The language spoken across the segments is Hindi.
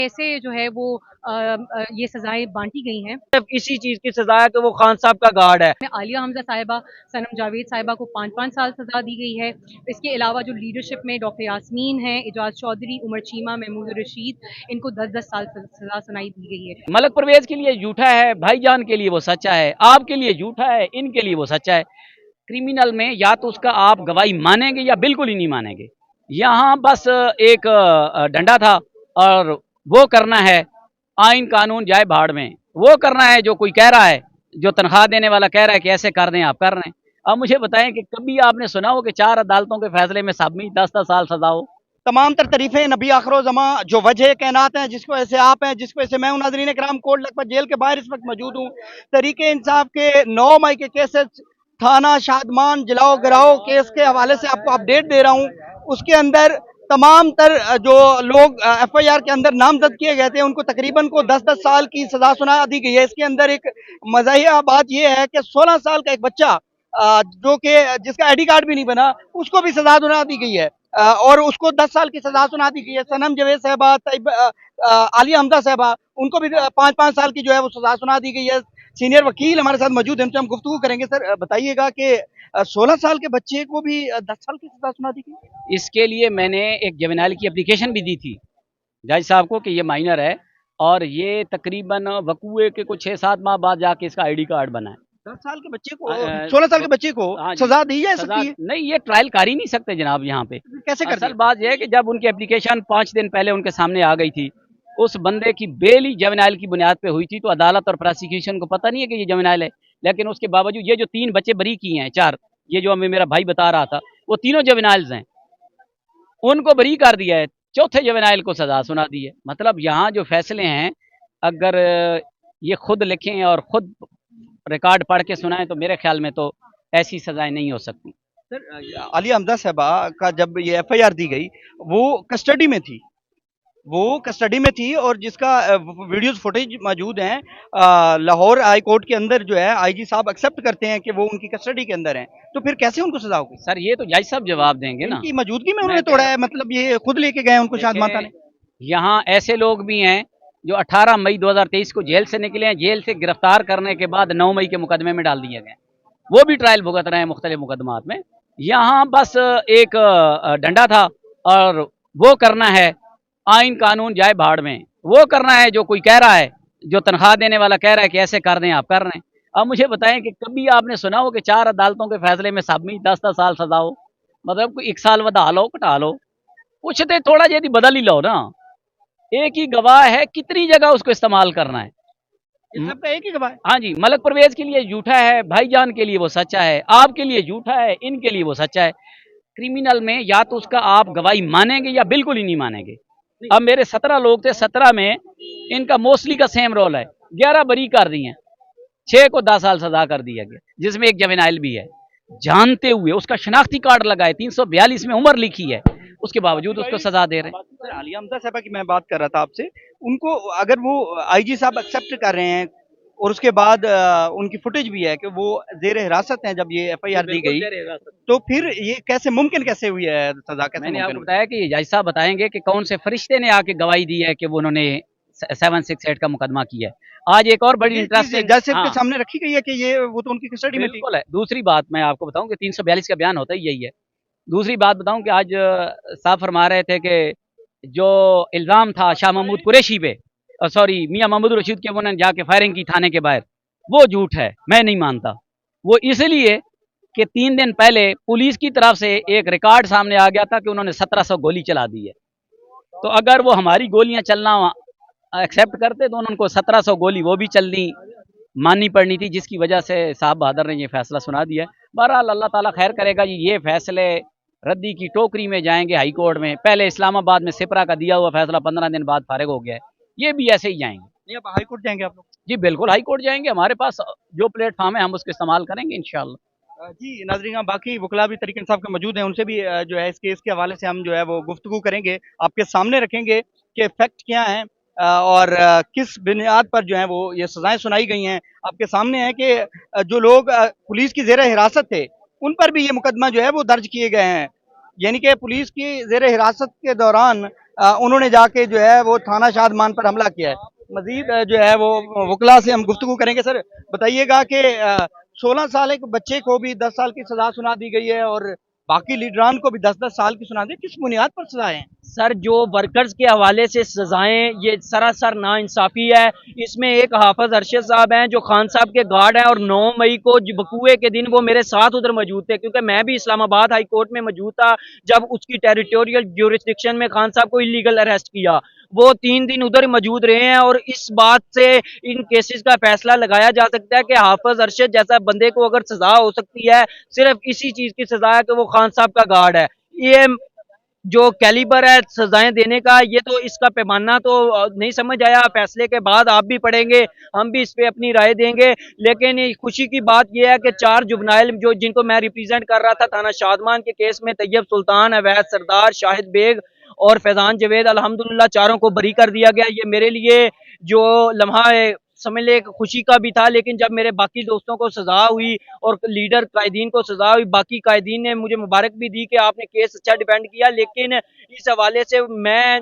कैसे जो है वो ये सजाएं बांटी गई हैं। सिर्फ इसी चीज की सजा है कि वो खान साहब का गार्ड है। आलिया हमजा साहिबा, सनम जावेद साहिबा को 5-5 साल सजा दी गई है। इसके अलावा जो लीडरशिप में डॉक्टर यास्मीन है, एजाज चौधरी, उमर चीमा, महमूद रशीद, इनको 10-10 साल सजा सुनाई दी गई है। मलक परवेज के लिए झूठा है, भाईजान के लिए वो सच्चा है, आपके लिए झूठा है, इनके लिए वो सच्चा है। क्रिमिनल में या तो उसका आप गवाही मानेंगे या बिल्कुल ही नहीं मानेंगे। यहाँ बस एक डंडा था और वो करना है, आइन कानून जाए भाड़ में, वो करना है जो कोई कह रहा है, जो तनख्वाह देने वाला कह रहा है कि ऐसे कर दें, आप कर रहे हैं। अब मुझे बताएं कि कभी आपने सुना हो कि 4 अदालतों के फैसले में सब में 10-10 साल सजा हो। तमाम तर तारीफें नबी आखिर ज़मा जो वजह कैनात हैं, जिसको ऐसे आप हैं, जिसको ऐसे मैं हूं। नाज़रीन कराम, कोट लखपत जेल के बाहर इस वक्त मौजूद हूँ। तरीके इंसाफ के 9 मई के केसेस, थाना शादमान जलाओ गिराओ केस के हवाले से आपको अपडेट दे रहा हूँ। उसके अंदर तमाम तर जो लोग FIR के अंदर नामजद किए गए थे, उनको तकरीबन को 10-10 साल की सजा सुना दी गई है। इसके अंदर एक मज़ाहिया बात यह है कि 16 साल का एक बच्चा जो कि जिसका ID कार्ड भी नहीं बना, उसको भी सजा सुना दी गई है और उसको 10 साल की सजा सुना दी गई है। सनम जावेद साहिबा, आलिया हमजा साहिबा, उनको भी 5-5 साल की जो है वो सजा सुना दी गई है। सीनियर वकील हमारे साथ मौजूद है, उनसे हम गुफ्तगू करेंगे। सर बताइएगा कि 16 साल के बच्चे को भी 10 साल की सजा सुना दी गई। इसके लिए मैंने एक जुवेनाइल की एप्लीकेशन भी दी थी जज साहब को कि ये माइनर है और ये तकरीबन वकूए के कुछ 6-7 माह बाद जाके इसका ID कार्ड बना है। 10 साल के बच्चे को 16 साल के बच्चे को सजा दी जा सकती है? नहीं, ये ट्रायल कर ही नहीं सकते जनाब। यहाँ पे कैसे कर असल बात यह है कि जब उनकी एप्लीकेशन 5 दिन पहले उनके सामने आ गई थी, उस बंदे की बेल ही जुवेनाइल की बुनियाद पे हुई थी, तो अदालत और प्रोसिक्यूशन को पता नहीं है कि ये जुवेनाइल है। लेकिन उसके बावजूद ये जो 3 बच्चे बरी किए हैं, 4, ये जो हमें मेरा भाई बता रहा था, वो तीनों जुवेनाइल्स हैं, उनको बरी कर दिया है, चौथे जुवेनाइल को सजा सुना दी है। मतलब यहाँ जो फैसले हैं, अगर ये खुद लिखें और खुद रिकॉर्ड पढ़ के सुनाएं तो मेरे ख्याल में तो ऐसी सजाएं नहीं हो सकती। सर आलिया हमजा साहिबा का जब ये FIR दी गई, वो कस्टडी में थी, और जिसका वीडियोस फुटेज मौजूद हैं लाहौर हाई कोर्ट के अंदर जो है IG साहब एक्सेप्ट करते हैं कि वो उनकी कस्टडी के अंदर हैं, तो फिर कैसे उनको सजा होगी? सर ये तो जज साहब जवाब देंगे ना। इनकी मौजूदगी में उन्होंने तोड़ा है, मतलब ये खुद लेके गए उनको शाद माता ने। यहाँ ऐसे लोग भी हैं जो 18 मई 2023 को जेल से निकले हैं, जेल से गिरफ्तार करने के बाद 9 मई के मुकदमे में डाल दिए गए, वो भी ट्रायल भुगत रहे हैं मुख्तलिफ मुकदमात में। यहाँ बस एक डंडा था और वो करना है, आइन कानून जाए भाड़ में, वो करना है जो कोई कह रहा है, जो तनख्वाह देने वाला कह रहा है कि ऐसे कर दें, आप कर रहे हैं। अब मुझे बताएं कि कभी आपने सुना हो कि 4 अदालतों के फैसले में सब में 10-10 साल सजा हो? मतलब कोई 1 साल वधा लो घटा लो, कुछ तो थोड़ा जल्दी बदल ही लो ना। एक ही गवाह है, कितनी जगह उसको इस्तेमाल करना है। सबका एक ही गवाह है। हाँ जी, मलक परवेज के लिए झूठा है, भाईजान के लिए वो सच्चा है, आपके लिए झूठा है, इनके लिए वो सच्चा है। क्रिमिनल में या तो उसका आप गवाही मानेंगे या बिल्कुल ही नहीं मानेंगे। अब मेरे 17 लोग थे, 17 में इनका मोस्टली का सेम रोल है। 11 बरी कर दिए, 6 को 10 साल सजा कर दिया गया, जिसमें एक जुवेनाइल भी है। जानते हुए उसका शनाख्ती कार्ड लगाए, 342 में उम्र लिखी है, उसके बावजूद उसको सजा दे रहे हैं। आलिया हमजा साहिबा की मैं बात कर रहा था आपसे, उनको अगर वो IG साहब एक्सेप्ट कर रहे हैं और उसके बाद उनकी फुटेज भी है कि वो जेर हिरासत हैं जब ये FIR दी गई, तो फिर ये कैसे मुमकिन कैसे हुई है सजा? कैसे मैंने आपको बताया कि जज साहब बताएंगे कि कौन से फरिश्ते ने आके गवाही दी है कि वो उन्होंने 768 का मुकदमा किया है। आज एक और बड़ी इंटरेस्टिंग जज साहब के सामने रखी गई है कि ये वो तो उनकी कस्टडी में थी। है। दूसरी बात मैं आपको बताऊं कि 342 का बयान होता ही यही है। दूसरी बात बताऊं कि आज साहब फरमा रहे थे कि जो इल्ज़ाम था शाह महमूद कुरैशी पे, सॉरी मियां महमूद रशीद के, उन्होंने जाके फायरिंग की थाने के बाहर, वो झूठ है, मैं नहीं मानता। वो इसलिए कि 3 दिन पहले पुलिस की तरफ से एक रिकॉर्ड सामने आ गया था कि उन्होंने 1700 गोली चला दी है। तो अगर वो हमारी गोलियां चलना एक्सेप्ट करते तो उनको 1700 गोली वो भी चलनी माननी पड़नी थी, जिसकी वजह से साहब बहादुर ने ये फैसला सुना दिया है। बहरहाल अल्लाह ताला खैर करेगा जी, ये फैसले रद्दी की टोकरी में जाएंगे हाई कोर्ट में। पहले इस्लामाबाद में सिपरा का दिया हुआ फैसला 15 दिन बाद फारिग हो गया है, ये भी ऐसे ही जाएंगे। नहीं, अब हाई कोर्ट जाएंगे आप लोग? जी बिल्कुल हाई कोर्ट जाएंगे, हमारे पास जो प्लेटफॉर्म है हम उसको इस्तेमाल करेंगे इंशाल्लाह। जी नाज़रीन, बाकी वकला भी तरीके साहब के मौजूद हैं, उनसे भी जो है इस केस के हवाले से हम जो है वो गुफ्तगू करेंगे, आपके सामने रखेंगे कि फैक्ट क्या हैं और किस बुनियाद पर जो है वो ये सजाएं सुनाई गई हैं। आपके सामने है कि जो लोग पुलिस की ज़ेर हिरासत थे, उन पर भी ये मुकदमा जो है वो दर्ज किए गए हैं। यानी कि पुलिस की जेर हिरासत के दौरान उन्होंने जाके जो है वो थाना शादमान पर हमला किया है। मजीद जो है वो वकला से हम गुफ्तगू करेंगे। सर बताइएगा कि 16 साल के बच्चे को भी 10 साल की सजा सुना दी गई है और बाकी लीडरान को भी 10-10 साल की सुना दी, किस बुनियाद पर सजाएं हैं? सर जो वर्कर्स के हवाले से सजाएं ये सरासर नाइंसाफ़ी है। इसमें एक हाफिज अरशद साहब हैं जो खान साहब के गार्ड हैं और 9 मई को बकुए के दिन वो मेरे साथ उधर मौजूद थे, क्योंकि मैं भी इस्लामाबाद हाई कोर्ट में मौजूद था जब उसकी टेरिटोरियल ज्यूरिसडिक्शन में खान साहब को इलीगल अरेस्ट किया। वो 3 दिन उधर मौजूद रहे हैं और इस बात से इन केसेस का फैसला लगाया जा सकता है कि हाफिज अरशद जैसा बंदे को अगर सजा हो सकती है सिर्फ इसी चीज की सजा है कि वो खान साहब का गार्ड है। ये जो कैलिबर है सजाएं देने का, ये तो इसका पैमाना तो नहीं समझ आया। फैसले के बाद आप भी पढ़ेंगे, हम भी इस पे अपनी राय देंगे। लेकिन खुशी की बात यह है कि 4 जुबनाइल जो जिनको मैं रिप्रेजेंट कर रहा था थाना शादमान के केस में, तैयब सुल्तान, अवैध सरदार, शाहिद बेग और फैजान जवेद, अल्हम्दुलिल्लाह चारों को बरी कर दिया गया। ये मेरे लिए जो लम्हा है समझ ले खुशी का भी था। लेकिन जब मेरे बाकी दोस्तों को सजा हुई और लीडर कायदीन को सजा हुई, बाकी कायदीन ने मुझे मुबारक भी दी कि आपने केस अच्छा डिफेंड किया। लेकिन इस हवाले से मैं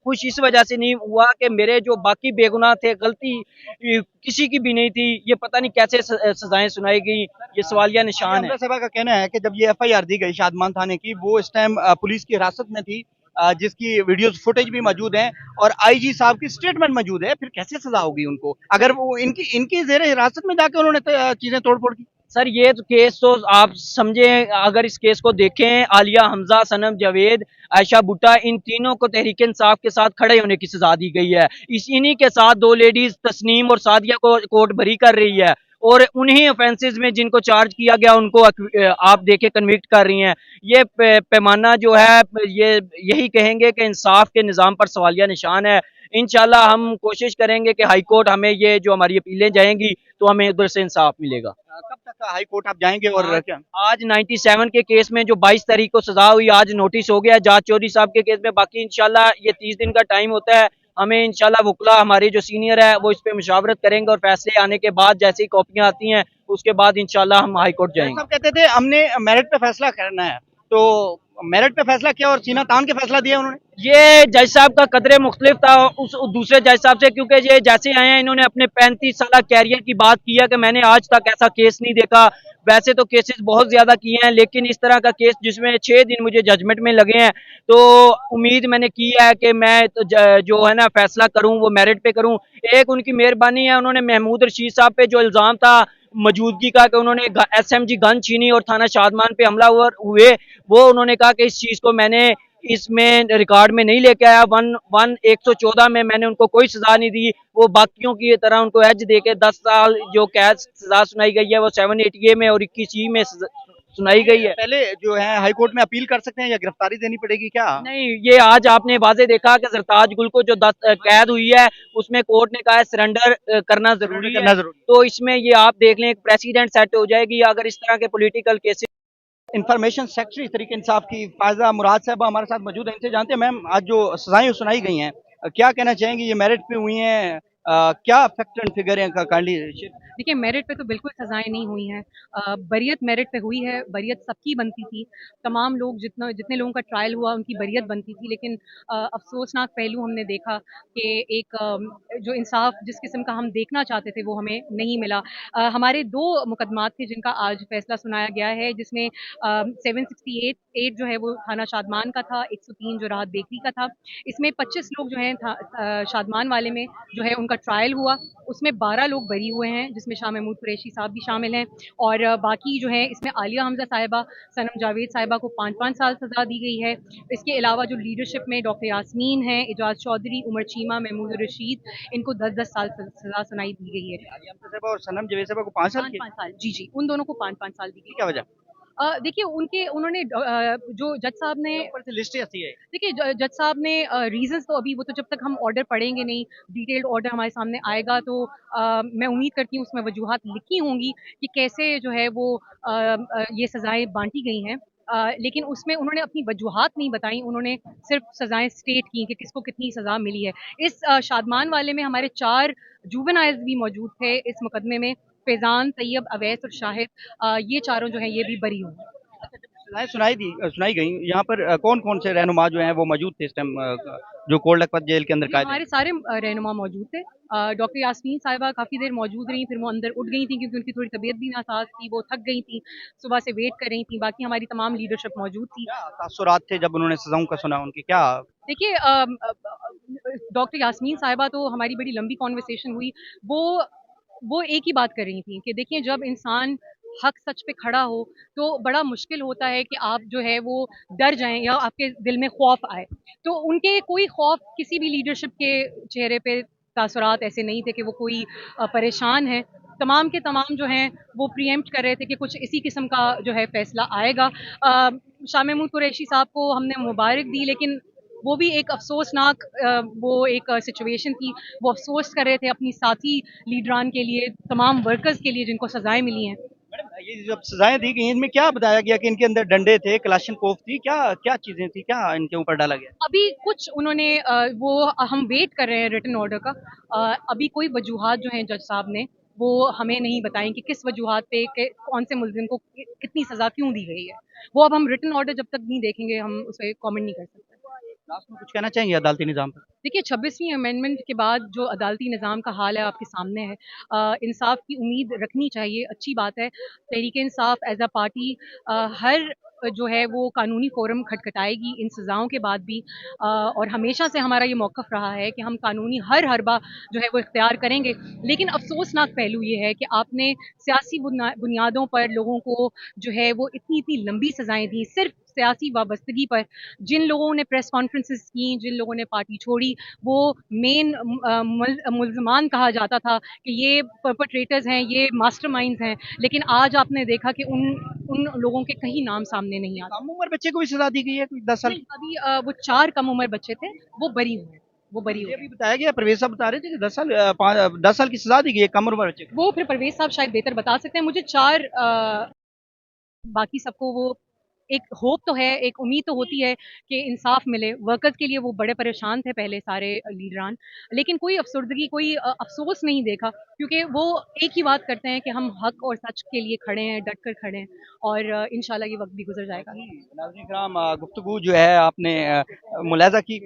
खुश इस वजह से नहीं हुआ कि मेरे जो बाकी बेगुनाह थे, गलती किसी की भी नहीं थी। ये पता नहीं कैसे सजाएं सुनाई गई, ये सवालिया निशान है। साहबा का कहना है कि जब ये एफआईआर दी गई शादमान थाने की, वो इस टाइम पुलिस की हिरासत में थी, जिसकी वीडियोस फुटेज भी मौजूद है और आईजी साहब की स्टेटमेंट मौजूद है, फिर कैसे सजा होगी उनको अगर वो इनकी इनकी जेर हिरासत में जाके उन्होंने चीजें तोड़ फोड़ की? सर ये तो केस तो आप समझे, अगर इस केस को देखें, आलिया हमजा, सनम जावेद, आयशा भुट्टा, इन तीनों को तहरीक इंसाफ के साथ खड़े होने की सजा दी गई है। इन्हीं के साथ 2 लेडीज तस्नीम और सादिया को कोर्ट बरी कर रही है और उन्हीं ऑफेंसेस में जिनको चार्ज किया गया उनको आप देखे कन्विक्ट कर रही हैं। ये पैमाना जो है ये यही कहेंगे कि इंसाफ के निज़ाम पर सवालिया निशान है। इंशाल्लाह हम कोशिश करेंगे कि हाई कोर्ट हमें ये जो हमारी अपीलें जाएंगी तो हमें उधर से इंसाफ मिलेगा। कब तक हाई कोर्ट आप जाएंगे और क्या? आज 97 के केस में जो 22 तारीख को सजा हुई, आज नोटिस हो गया जाज चौधरी साहब के केस में। बाकी इंशाल्लाह ये 30 दिन का टाइम होता है। हमें इंशाल्लाह वकला हमारे जो सीनियर है वो इस पे मुशावरत करेंगे और फैसले आने के बाद जैसी कॉपियां आती हैं उसके बाद इंशाल्लाह हम हाई कोर्ट जाएंगे। सब कहते थे हमने मेरिट पे फैसला करना है, तो मेरिट पे फैसला किया और सीना तान के फैसला दिया उन्होंने। ये जज साहब का कदरे मुख्तलिफ था उस दूसरे जज साहब से, क्योंकि ये जैसे आए हैं इन्होंने अपने 35 साल कैरियर की बात की है कि मैंने आज तक ऐसा केस नहीं देखा। वैसे तो केसेस बहुत ज्यादा किए हैं लेकिन इस तरह का केस जिसमें 6 दिन मुझे जजमेंट में लगे हैं, तो उम्मीद मैंने की है कि मैं तो जो है ना फैसला करूं वो मेरिट पे करूं। एक उनकी मेहरबानी है, उन्होंने महमूद रशीद साहब पे जो इल्जाम था मौजूदगी का कि उन्होंने SMG गन छीनी और थाना शादमान पे हमला हुए, वो उन्होंने कहा कि इस चीज को मैंने इसमें रिकॉर्ड में नहीं लेके आया। 114 में मैंने उनको कोई सजा नहीं दी। वो बाकियों की तरह उनको एज दे के 10 साल जो कैद सजा सुनाई गई है वो 780A में और 21E में सुनाई गई है। पहले जो है हाई कोर्ट में अपील कर सकते हैं या गिरफ्तारी देनी पड़ेगी क्या? नहीं, ये आज आपने वाजे देखा कि सरताज गुल को जो 10 कैद हुई है उसमें कोर्ट ने कहा है सरेंडर करना जरूरी है। तो इसमें ये आप देख लें एक प्रेसिडेंट सेट हो जाएगी अगर इस तरह के political cases. Information secretary Tehreek Insaf की फायजा मुराद साहब हमारे साथ मौजूद हैं। इनसे जानते हैं मैम, आज जो सजाएं सुनाई गई हैं क्या कहना चाहेंगी? ये मेरिट पे हुई हैं, क्या फैक्ट एंड फिगर है काइंडली? देखिए, मेरिट पे तो बिल्कुल सजाएं नहीं हुई हैं। बरियत मेरिट पे हुई है। बरियत सबकी बनती थी, तमाम लोग जितने लोगों का ट्रायल हुआ उनकी बरियत बनती थी। लेकिन अफसोसनाक पहलू हमने देखा कि एक जो इंसाफ जिस किस्म का हम देखना चाहते थे वो हमें नहीं मिला। हमारे 2 मुकदमात थे जिनका आज फैसला सुनाया गया है, जिसमें 768 जो है वो थाना शादमान का था, 103 जो राहत बेकरी का था। इसमें 25 लोग जो हैं शादमान वाले में जो है उनका ट्रायल हुआ, उसमें 12 लोग बरी हुए हैं जिसमें शाह महमूद कुरैशी साहब भी शामिल हैं। और बाकी जो है इसमें आलिया हमजा साहिबा, सनम जावेद साहिबा को 5-5 साल सजा दी गई है। इसके अलावा जो लीडरशिप में डॉक्टर यास्मीन हैं, एजाज चौधरी, उमर चीमा, महमूद रशीद, इनको 10-10 साल सजा सुनाई दी गई है। और सनम जवेद साहब को 5 साल 5-5 साल, जी जी, उन दोनों को 5-5 साल दी गई। क्या वजह? देखिए उन्होंने जो जज साहब ने लिस्ट ऐसी है। देखिए जज साहब ने रीजंस तो अभी वो तो जब तक हम ऑर्डर पढ़ेंगे नहीं, डिटेल्ड ऑर्डर हमारे सामने आएगा तो मैं उम्मीद करती हूँ उसमें वजूहात लिखी होंगी कि कैसे जो है वो ये सजाएं बांटी गई हैं। लेकिन उसमें उन्होंने अपनी वजूहात नहीं बताई, उन्होंने सिर्फ सजाएं स्टेट की कि किसको कितनी सजा मिली है। इस शादमान वाले में हमारे 4 जुवेनाइल्स भी मौजूद थे इस मुकदमे में, फैजान, तैयब, अवैस और शाहिद। ये चारों जो हैं ये भी बरी हुए। सजाएं सुनाई गई यहाँ पर कौन कौन से रहनुमा जो हैं वो मौजूद थे इस टाइम जो कोल्ड लखपत जेल के अंदर जी, कायद हमारे सारे रहनुमा मौजूद थे। डॉक्टर यास्मीन साहिबा काफ़ी देर मौजूद रहीं, फिर वो अंदर उठ गई थी क्योंकि उनकी थोड़ी तबीयत भी नासाज थी, वो थक गई थी, सुबह से वेट कर रही थी। बाकी हमारी तमाम लीडरशिप मौजूद थी। क्या तासुरात थे जब उन्होंने सजाओं का सुना उनकी क्या देखिए डॉक्टर यास्मीन साहिबा तो हमारी बड़ी लंबी कॉन्वर्सेशन हुई। वो वो एक ही बात कर रही थी कि देखिए जब इंसान हक सच पे खड़ा हो तो बड़ा मुश्किल होता है कि आप जो है वो डर जाएं या आपके दिल में खौफ आए। तो उनके कोई खौफ किसी भी लीडरशिप के चेहरे पे तासुरात ऐसे नहीं थे कि वो कोई परेशान है। तमाम के तमाम जो हैं वो प्रीएम्प्ट कर रहे थे कि कुछ इसी किस्म का जो है फैसला आएगा। शाह महमूद कुरैशी साहब को हमने मुबारक दी, लेकिन वो भी एक अफसोसनाक वो एक सिचुएशन थी। वो अफसोस कर रहे थे अपनी साथी लीडरान के लिए, तमाम वर्कर्स के लिए जिनको सजाएं मिली हैं। मैडम ये जब सजाएं दी गई इनमें क्या बताया गया कि इनके अंदर डंडे थे कलाशनकोफ थी क्या क्या चीजें थी क्या इनके ऊपर डाला गया अभी कुछ उन्होंने वो हम वेट कर रहे हैं रिटन ऑर्डर का। अभी कोई वजूहात जो हैं जज साहब ने वो हमें नहीं बताएं कि किस वजूहात पे कौन से मुलजिम को कितनी सजा क्यों दी गई है। वो अब हम रिटन ऑर्डर जब तक नहीं देखेंगे हम उस पर कॉमेंट नहीं कर सकते। लास्ट में कुछ कहना चाहेंगे अदालती निजाम पर देखिए 26वीं अमेंडमेंट के बाद जो अदालती निज़ाम का हाल है आपके सामने है। इंसाफ की उम्मीद रखनी चाहिए, अच्छी बात है। Tehreek Insaf as a party हर जो है वो कानूनी फोरम खटखटाएगी इन सज़ाओं के बाद भी। और हमेशा से हमारा ये मौक़िफ़ रहा है कि हम कानूनी हर हरबा जो है वो इख्तियार करेंगे। लेकिन अफसोसनाक पहलू ये है कि आपने सियासी बुनियादों पर लोगों को जो है वो इतनी इतनी लंबी सज़ाएं दी सिर्फ सियासी वाबस्तगी पर। जिन लोगों ने प्रेस कॉन्फ्रेंसेस की, जिन लोगों ने पार्टी छोड़ी, वो मेन मुल्ज़मान कहा जाता था कि ये परपट्रेटर्स हैं, ये मास्टरमाइंड्स हैं। लेकिन आज आपने देखा कि उन उन लोगों के कहीं नाम सामने नहीं आते। कम उम्र बच्चे को भी सजा दी गई है कोई 10 साल नहीं, अभी वो 4 कम उम्र बच्चे थे, वो बरी हुए हैं, वो बरी ये हुए भी हैं। बताया गया परवेज साहब बता रहे थे कि 10 साल की सजा दी गई है कम उम्र बच्चे को वो फिर परवेज़ साहब शायद बेहतर बता सकते हैं। मुझे 4 बाकी सबको वो एक होप तो है, एक उम्मीद तो होती है कि इंसाफ मिले। वर्कर्स के लिए वो बड़े परेशान थे पहले सारे लीडरान, लेकिन कोई अफसरदगी, कोई अफसोस नहीं देखा क्योंकि वो एक ही बात करते हैं कि हम हक और सच के लिए खड़े हैं, डट कर खड़े हैं और इंशाल्लाह ये वक्त भी गुजर जाएगा। नाज़रीन किराम गुफ्तगू जो है आपने मुलाहिज़ा की